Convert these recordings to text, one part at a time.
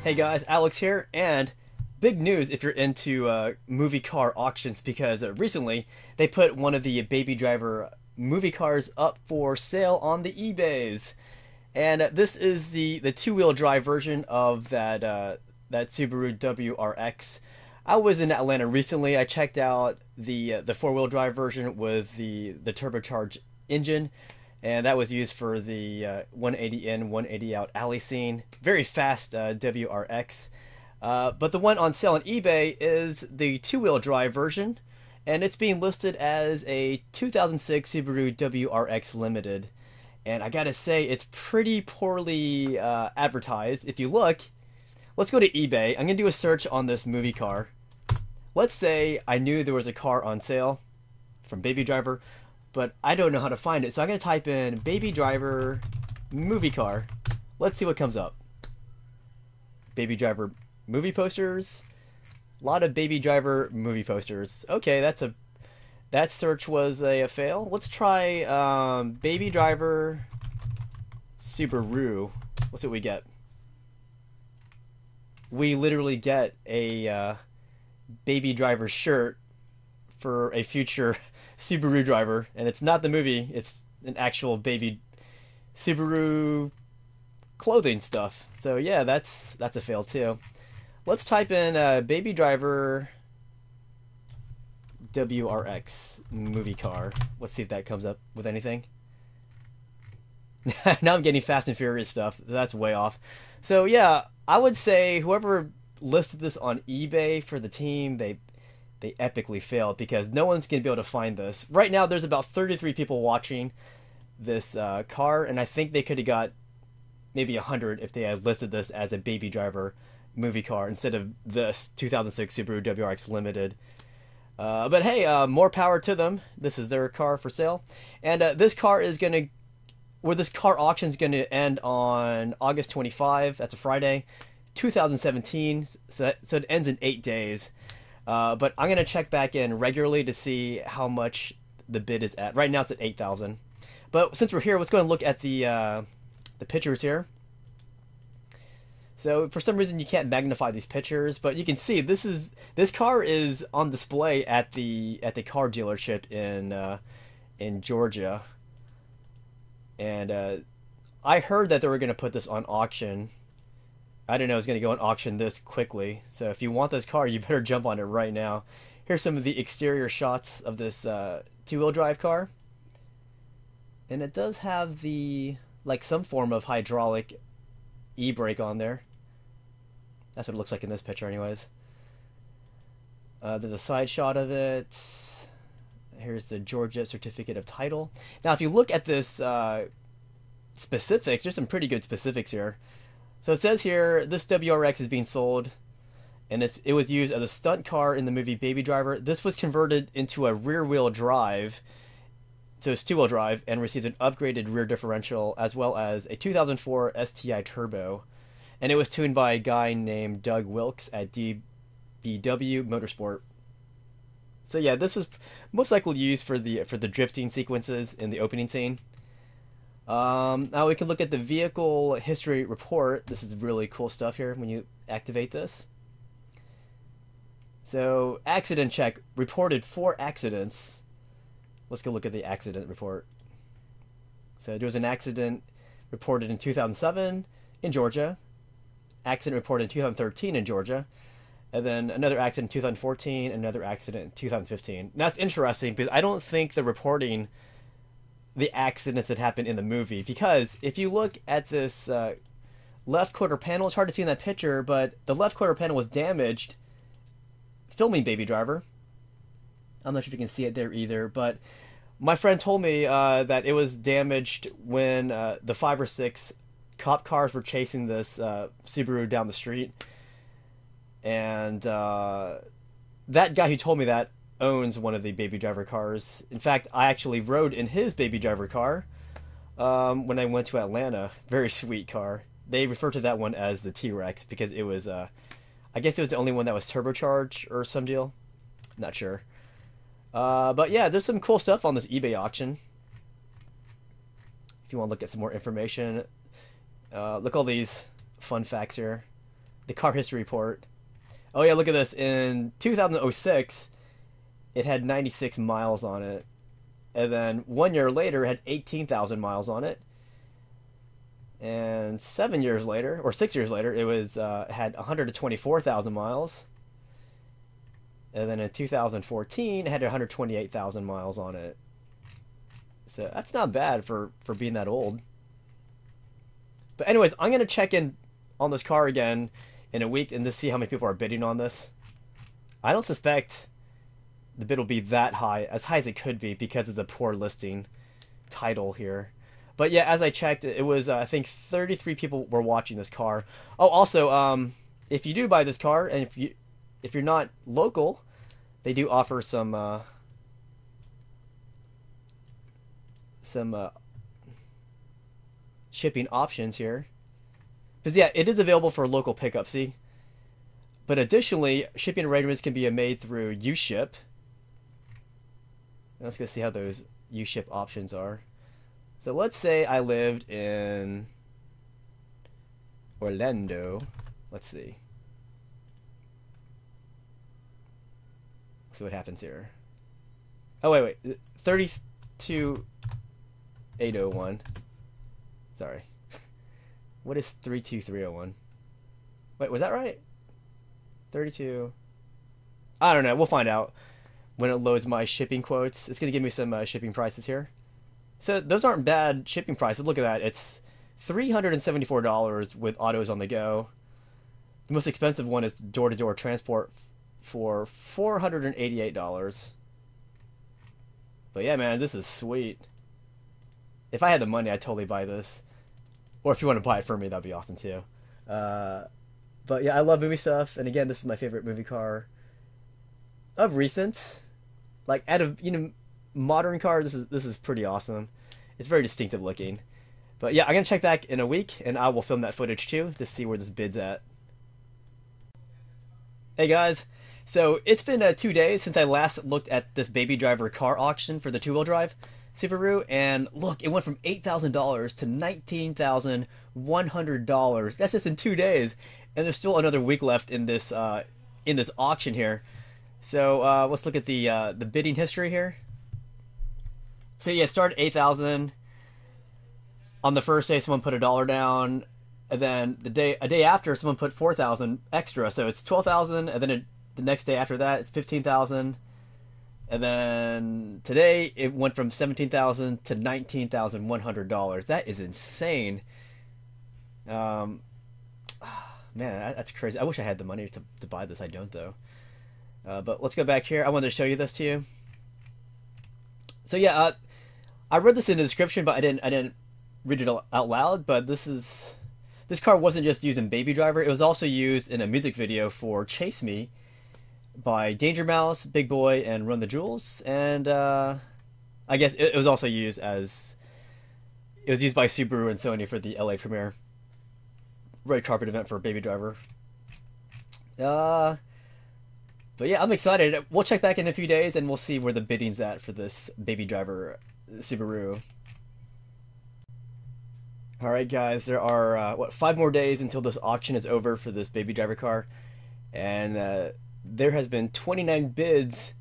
Hey guys, Alex here, and big news if you're into movie car auctions because recently they put one of the Baby Driver movie cars up for sale on the eBays, and this is the two-wheel drive version of that Subaru WRX. I was in Atlanta recently. I checked out the four-wheel drive version with the turbocharged engine, and that was used for the 180 in, 180 out alley scene. Very fast WRX. But the one on sale on eBay is the two-wheel drive version, and it's being listed as a 2006 Subaru WRX Limited. And I gotta say, it's pretty poorly advertised. If you look, let's go to eBay. I'm gonna do a search on this movie car. Let's say I knew there was a car on sale from Baby Driver, but I don't know how to find it. So I'm going to type in Baby Driver movie car. Let's see what comes up. Baby Driver movie posters. A lot of Baby Driver movie posters. Okay, that search was a fail. Let's try Baby Driver Subaru. Let's see what we get. We literally get a Baby Driver shirt for a future Subaru driver, and it's not the movie, it's an actual baby Subaru clothing stuff. So yeah, that's a fail too. Let's type in Baby Driver WRX movie car. Let's see if that comes up with anything. Now I'm getting Fast and Furious stuff. That's way off. So yeah, I would say whoever listed this on eBay for the team, they epically failed because no one's going to be able to find this. Right now, there's about 33 people watching this car, and I think they could have got maybe 100 if they had listed this as a Baby Driver movie car instead of this 2006 Subaru WRX Limited. But hey, more power to them. This is their car for sale. And this car is going to, this car auction is going to end on August 25. That's a Friday, 2017. So it ends in 8 days. But I'm going to check back in regularly to see how much the bid is at. Right now it's at 8,000. But since we're here, let's go and look at the pictures here. So for some reason you can't magnify these pictures, but you can see this car is on display at the car dealership in Georgia. And I heard that they were going to put this on auction. I didn't know it was going to go on auction this quickly. So if you want this car, you better jump on it right now. Here's some of the exterior shots of this two-wheel drive car. And it does have some form of hydraulic e-brake on there. That's what it looks like in this picture anyways. There's a side shot of it. Here's the Georgia certificate of title. Now if you look at this specifics, there's some pretty good specifics here. So it says here, this WRX is being sold, and it was used as a stunt car in the movie Baby Driver. This was converted into a rear-wheel drive, so it's two-wheel drive, and received an upgraded rear differential, as well as a 2004 STI Turbo. And it was tuned by a guy named Doug Wilkes at DBW Motorsport. So yeah, this was most likely used for the drifting sequences in the opening scene. Now we can look at the vehicle history report. This is really cool stuff here when you activate this. So, accident check, reported 4 accidents. Let's go look at the accident report. So there was an accident reported in 2007 in Georgia. Accident reported in 2013 in Georgia. And then another accident in 2014, another accident in 2015. That's interesting because I don't think they're reporting the accidents that happened in the movie, because if you look at this left quarter panel, it's hard to see in that picture, but the left quarter panel was damaged filming Baby Driver. I'm not sure if you can see it there either, but my friend told me that it was damaged when the 5 or 6 cop cars were chasing this Subaru down the street, and that guy who told me that owns one of the Baby Driver cars. In fact, I actually rode in his Baby Driver car when I went to Atlanta. Very sweet car. They refer to that one as the T-Rex because it was, I guess it was the only one that was turbocharged or some deal. Not sure. But yeah, there's some cool stuff on this eBay auction. If you want to look at some more information, look at all these fun facts here. the car history report. Oh yeah, look at this. In 2006, it had 96 miles on it. And then 1 year later, it had 18,000 miles on it. And 7 years later, or 6 years later, it was had 124,000 miles. And then in 2014, it had 128,000 miles on it. So that's not bad for being that old. But anyways, I'm going to check in on this car again in a week and to see how many people are bidding on this. I don't suspect the bid will be that high, as high as it could be because of the poor listing title here. But yeah, as I checked, it was, I think 33 people were watching this car. Oh, also, if you do buy this car, and if you're not local, they do offer some shipping options here. Because yeah, it is available for local pickup, see? But additionally, shipping arrangements can be made through UShip. Let's go see how those UShip options are. So let's say I lived in Orlando. Let's see. See what happens here. Oh, wait. 32801. Sorry. What is 32301? Wait, was that right? 32. I don't know. We'll find out when it loads my shipping quotes. It's going to give me some shipping prices here. So those aren't bad shipping prices. Look at that. It's $374 with autos on the go. The most expensive one is door-to-door transport for $488. But yeah, man, this is sweet. If I had the money, I'd totally buy this. Or if you want to buy it for me, that'd be awesome too. But yeah, I love movie stuff. And again, this is my favorite movie car of recent. Like, out of, modern car, this is pretty awesome. It's very distinctive looking. But yeah, I'm going to check back in a week, and I will film that footage too to see where this bid's at. Hey guys, so it's been 2 days since I last looked at this baby driver car auction for the two-wheel drive Subaru, and look, it went from $8,000 to $19,100. That's just in 2 days, and there's still another week left in this auction here. So let's look at the bidding history here. So yeah, it started $8,000. On the first day, someone put $1 down, and then a day after, someone put $4,000 extra. So it's $12,000, and then the next day after that, it's $15,000. And then today, it went from $17,000 to $19,100. That is insane. Man, that's crazy. I wish I had the money to buy this. I don't, though. But let's go back here. I wanted to show you this to you. So yeah, I read this in the description, but I didn't read it out loud. But this car wasn't just used in Baby Driver. It was also used in a music video for Chase Me by Danger Mouse, Big Boy, and Run the Jewels. And I guess it was also used by Subaru and Sony for the LA premiere red carpet event for Baby Driver. But yeah, I'm excited. We'll check back in a few days and we'll see where the bidding's at for this Baby Driver Subaru. Alright guys, there are 5 more days until this auction is over for this Baby Driver car, and there has been 29 bids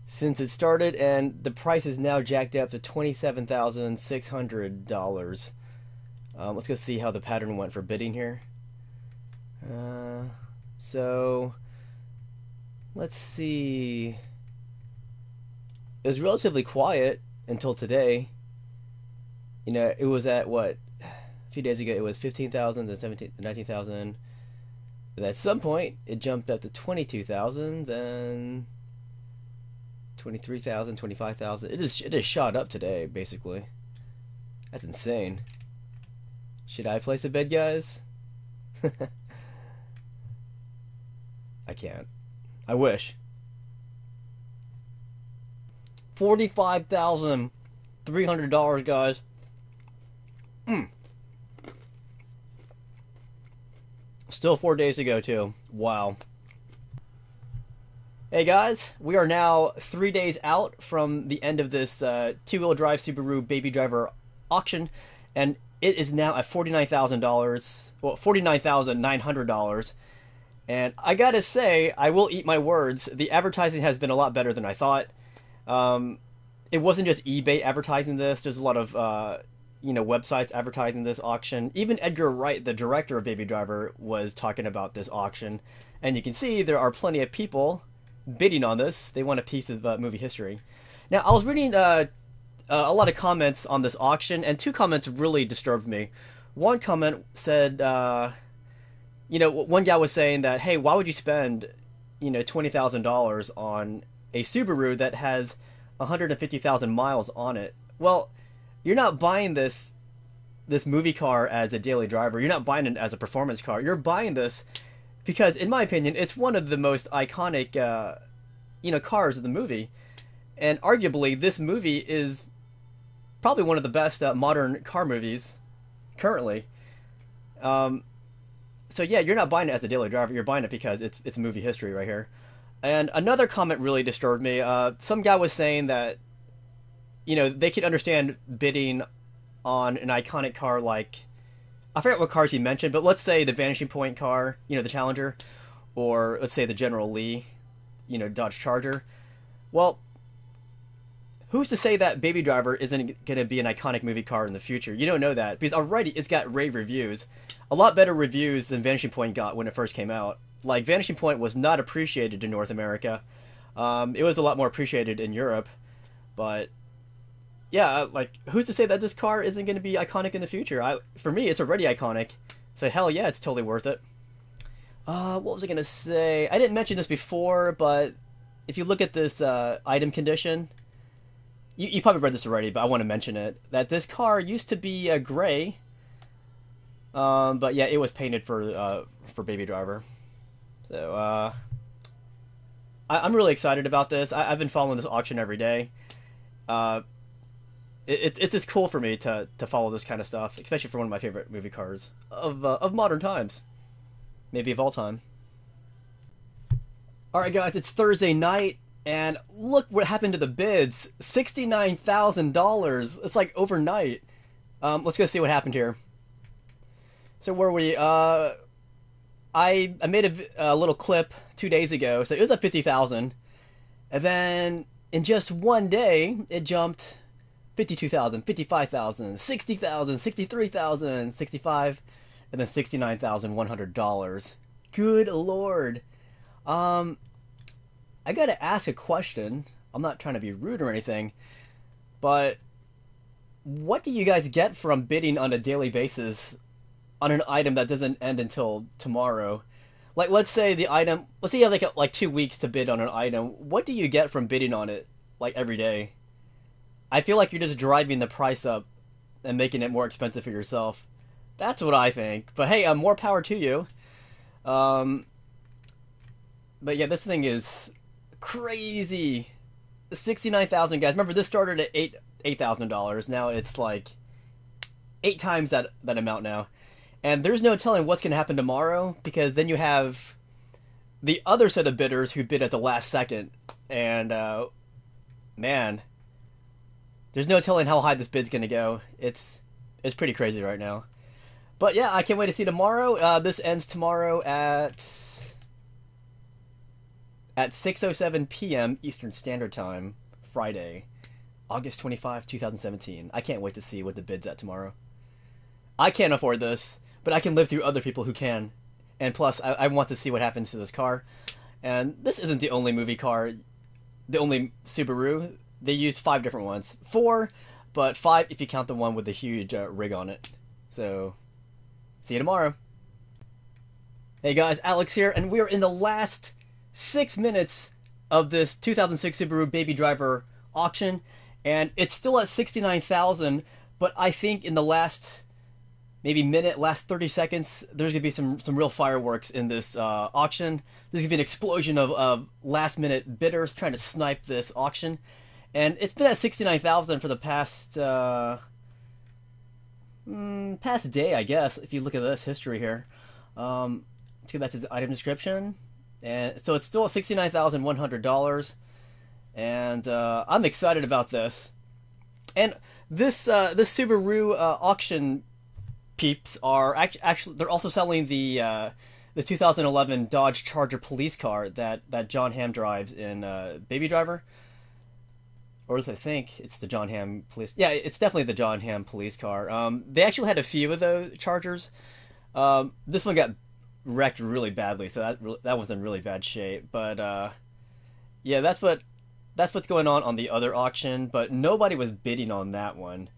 since it started, and the price is now jacked up to $27,600. Let's go see how the pattern went for bidding here. So let's see. It was relatively quiet until today. It was at what? A few days ago, it was 15,000, then 17, 19,000. And at some point, it jumped up to 22,000, then 23,000, 25,000. It is shot up today, basically. That's insane. Should I place a bid, guys? I can't. I wish. $45,300, guys. Still 4 days to go, too. Wow. Hey guys, we are now 3 days out from the end of this two-wheel drive Subaru Baby Driver auction, and it is now at $49,000. Well, $49,900. And I gotta say, I will eat my words. The advertising has been a lot better than I thought. It wasn't just eBay advertising this. There's a lot of websites advertising this auction. Even Edgar Wright, the director of Baby Driver, was talking about this auction. And you can see there are plenty of people bidding on this. They want a piece of movie history. Now, I was reading a lot of comments on this auction, and two comments really disturbed me. One comment said, one guy was saying that, hey, why would you spend, $20,000 on a Subaru that has 150,000 miles on it? Well, you're not buying this movie car as a daily driver. You're not buying it as a performance car. You're buying this because, in my opinion, it's one of the most iconic, cars of the movie. And arguably, this movie is probably one of the best modern car movies currently. So yeah, you're not buying it as a daily driver. You're buying it because it's movie history right here. And another comment really disturbed me. Some guy was saying that, they could understand bidding on an iconic car like, I forget what cars he mentioned, but let's say the Vanishing Point car, the Challenger, or let's say the General Lee, Dodge Charger. Well, who's to say that Baby Driver isn't going to be an iconic movie car in the future? You don't know that, because already it's got rave reviews. A lot better reviews than Vanishing Point got when it first came out. Like, Vanishing Point was not appreciated in North America. It was a lot more appreciated in Europe. But, yeah, who's to say that this car isn't going to be iconic in the future? For me, it's already iconic. So, hell yeah, it's totally worth it. What was I going to say? I didn't mention this before, but if you look at this item condition, you probably read this already, but I want to mention it. That this car used to be gray, but yeah, it was painted for Baby Driver. So I'm really excited about this. I've been following this auction every day. It's just cool for me to follow this kind of stuff, especially for one of my favorite movie cars of modern times, maybe of all time. All right, guys, it's Thursday night. And look what happened to the bids. $69,000. It's like overnight. Let's go see what happened here. So where were we? I made a little clip 2 days ago. So it was at 50,000. And then in just one day, it jumped 52,000, 55,000, 60,000, 63,000, 65, and then $69,100. Good Lord. I gotta ask a question. I'm not trying to be rude or anything, but what do you guys get from bidding on a daily basis on an item that doesn't end until tomorrow? Like, let's say you have like 2 weeks to bid on an item. What do you get from bidding on it like every day? I feel like you're just driving the price up and making it more expensive for yourself. That's what I think. But hey, more power to you. But yeah, this thing is crazy. 69,000, guys. Remember, this started at $8,000. Now it's like 8 times that amount now. And there's no telling what's going to happen tomorrow, because then you have the other set of bidders who bid at the last second. And man, there's no telling how high this bid's going to go. It's pretty crazy right now. But yeah, I can't wait to see tomorrow. This ends tomorrow at 6:07 p.m. Eastern Standard Time, Friday, August 25, 2017. I can't wait to see what the bid's at tomorrow. I can't afford this, but I can live through other people who can. And plus, I want to see what happens to this car. And this isn't the only movie car, the only Subaru. They used 5 different ones. 4, but 5 if you count the one with the huge rig on it. So, see you tomorrow. Hey guys, Alex here, and we're in the last 6 minutes of this 2006 Subaru Baby Driver auction, and it's still at 69,000. But I think in the last last 30 seconds, there's gonna be some real fireworks in this auction. There's gonna be an explosion of last minute bidders trying to snipe this auction, and it's been at 69,000 for the past day, I guess. If you look at this history here, let's go back to the item description. And so it's still at $69,100, and I'm excited about this. And this Subaru auction peeps are actually they're also selling the 2011 Dodge Charger police car that John Hamm drives in Baby Driver. Or at least I think it's the John Hamm police. Yeah, it's definitely the John Hamm police car. They actually had a few of those Chargers. This one got wrecked really badly, so that was in really bad shape. But yeah, that's what's going on the other auction. But nobody was bidding on that one.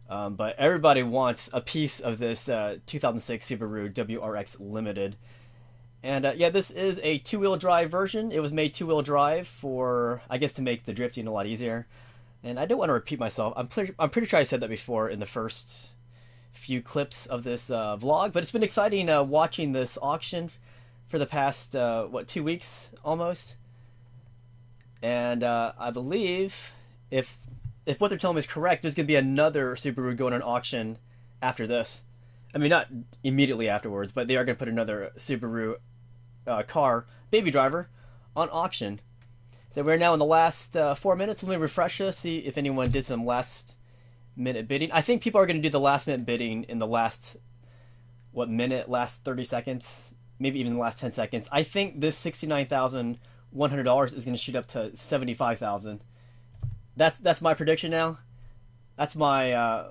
But everybody wants a piece of this 2006 Subaru WRX Limited. And yeah, this is a two-wheel drive version. It was made two-wheel drive for, I guess, to make the drifting a lot easier. And I don't want to repeat myself. I'm pretty sure I said that before in the first few clips of this vlog. But it's been exciting watching this auction for the past 2 weeks almost. And I believe if what they're telling me is correct, there's going to be another Subaru going on auction after this. I mean, not immediately afterwards, but they are going to put another Subaru car, Baby Driver, on auction. So we're now in the last 4 minutes. Let me refresh this, see if anyone did some last minute bidding. I think people are going to do the last minute bidding in the last, last 30 seconds, maybe even the last 10 seconds. I think this $69,100 is going to shoot up to $75,000. That's my prediction now. That's my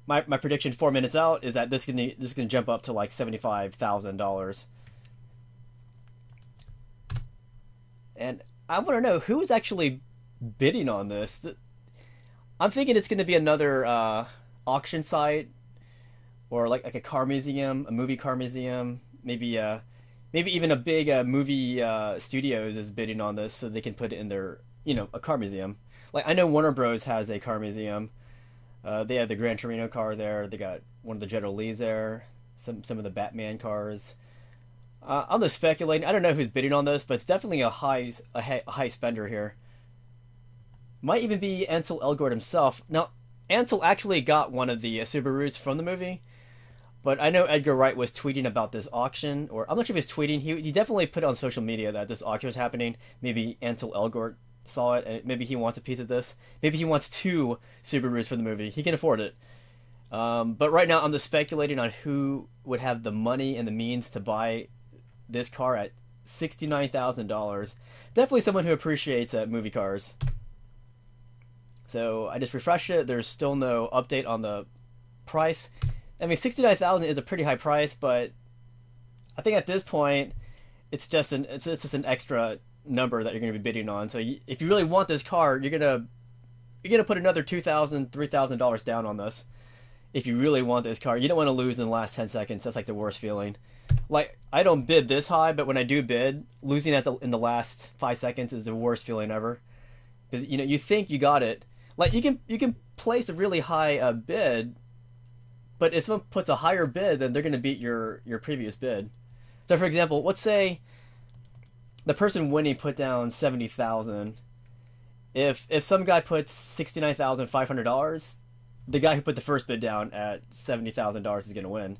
my prediction 4 minutes out is that this is gonna jump up to like $75,000. And I want to know who is actually bidding on this. I'm thinking it's going to be another auction site, or like a car museum, a movie car museum, maybe even a big movie studios is bidding on this so they can put it in their, a car museum. Like, I know Warner Bros. Has a car museum. They have the Gran Torino car there. They got one of the General Lees there. Some of the Batman cars. I'm just speculating. I don't know who's bidding on this, but it's definitely a high spender here. Might even be Ansel Elgort himself. Now, Ansel actually got one of the Subarus from the movie, but I know Edgar Wright was tweeting about this auction, or I'm not sure if he's tweeting. He definitely put it on social media that this auction was happening. Maybe Ansel Elgort saw it, and maybe he wants a piece of this. Maybe he wants 2 Subarus for the movie. He can afford it. But right now, I'm just speculating on who would have the money and the means to buy this car at $69,000. Definitely someone who appreciates movie cars. So I just refreshed it. There's still no update on the price. I mean, $69,000 is a pretty high price, but I think at this point, it's just an extra number that you're going to be bidding on. So if you really want this car, you're gonna put another $2,000, $3,000 down on this. If you really want this car, you don't want to lose in the last 10 seconds. That's like the worst feeling. Like, I don't bid this high, but when I do bid, losing in the last 5 seconds is the worst feeling ever. Because you think you got it. Like, you can place a really high bid, but if someone puts a higher bid, then they're going to beat your previous bid. So, for example, let's say the person winning put down $70,000. If some guy puts $69,500, the guy who put the first bid down at $70,000 is going to win,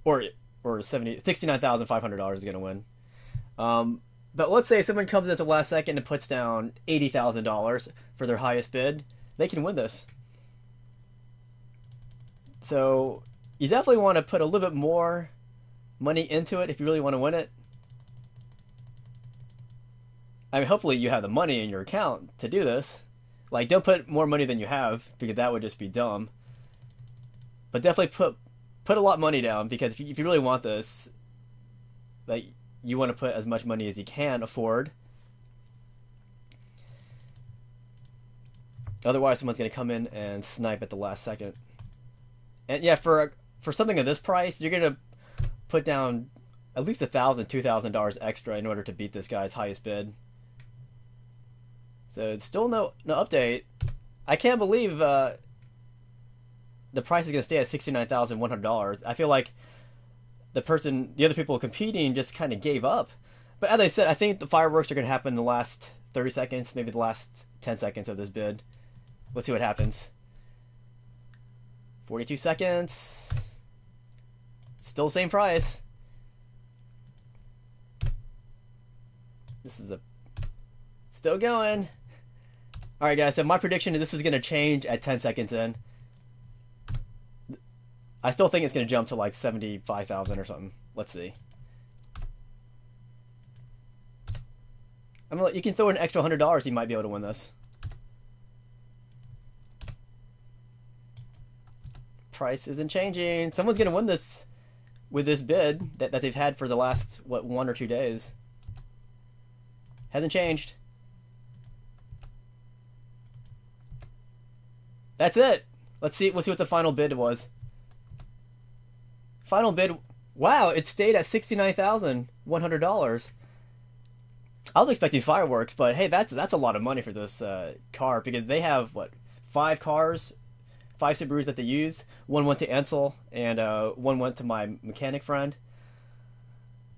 or $69,500 is going to win. But let's say someone comes in at the last second and puts down $80,000 for their highest bid, they can win this. So you definitely want to put a little bit more money into it if you really want to win it. I mean, hopefully you have the money in your account to do this. Like, don't put more money than you have, because that would just be dumb. But definitely put a lot of money down, because if you really want this, like, you want to put as much money as you can afford. Otherwise, someone's going to come in and snipe at the last second. And yeah, for something of this price, you're going to put down at least $1,000, $2,000 extra in order to beat this guy's highest bid. So it's still no update. I can't believe the price is going to stay at $69,100. I feel like the other people competing just kind of gave up. But as I said, I think the fireworks are going to happen in the last 30 seconds, maybe the last 10 seconds of this bid. Let's see what happens. 42 seconds. Still the same price. This is still going. Alright guys, so my prediction is this is going to change at 10 seconds in. I still think it's going to jump to like 75,000 or something. Let's see. I mean, you can throw an extra $100, you might be able to win this. Price isn't changing. Someone's going to win this with this bid that they've had for the last, what, 1 or 2 days. Hasn't changed. That's it. Let's see what the final bid was. Final bid. Wow, it stayed at $69,100. I was expecting fireworks, but hey, that's a lot of money for this car, because they have what, 5 cars, 5 Subarus that they use. One went to Ansel, and one went to my mechanic friend,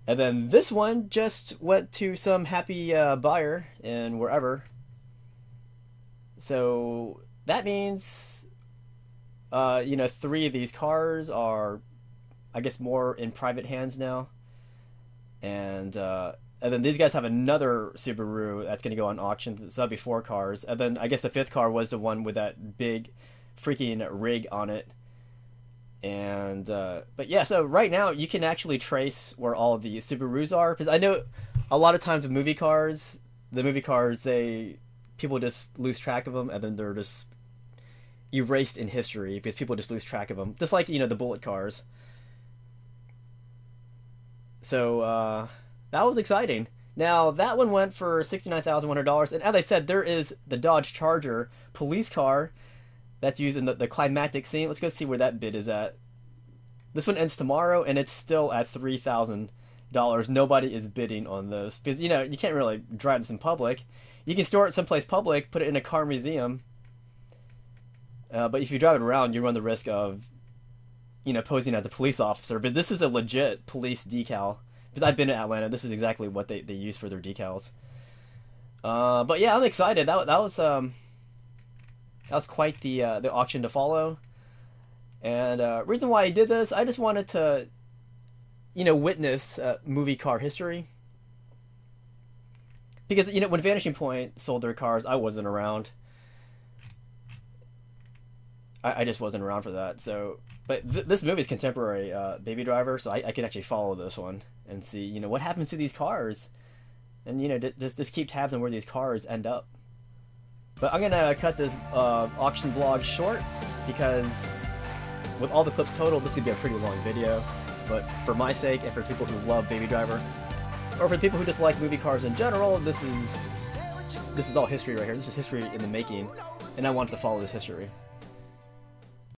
and then this one just went to some happy buyer in wherever. So that means, 3 of these cars are, I guess, more in private hands now, and then these guys have another Subaru that's going to go on auction. So that'll be 4 cars. And then I guess the 5th car was the one with that big freaking rig on it. And, but yeah, so right now you can actually trace where all of the Subarus are. Because I know a lot of times with movie cars, people just lose track of them, and then they're just erased in history because people just lose track of them. Just like, the bullet cars. So, that was exciting. Now, that one went for $69,100, and as I said, there is the Dodge Charger police car that's used in the climactic scene. Let's go see where that bid is at. This one ends tomorrow, and it's still at $3,000. Nobody is bidding on this, because, you can't really drive this in public. You can store it someplace public, put it in a car museum, but if you drive it around, you run the risk of, posing as a police officer. But this is a legit police decal. Because I've been to Atlanta, this is exactly what they use for their decals. But yeah, I'm excited. That was quite the auction to follow. And reason why I did this, I just wanted to, witness movie car history. Because when Vanishing Point sold their cars, I wasn't around. I just wasn't around for that. So, but this movie is contemporary Baby Driver, so I can actually follow this one and see, what happens to these cars, and just keep tabs on where these cars end up. But I'm gonna cut this auction vlog short, because with all the clips total, this could be a pretty long video. But for my sake, and for people who love Baby Driver, or for people who just like movie cars in general, this is all history right here. This is history in the making, and I wanted to follow this history.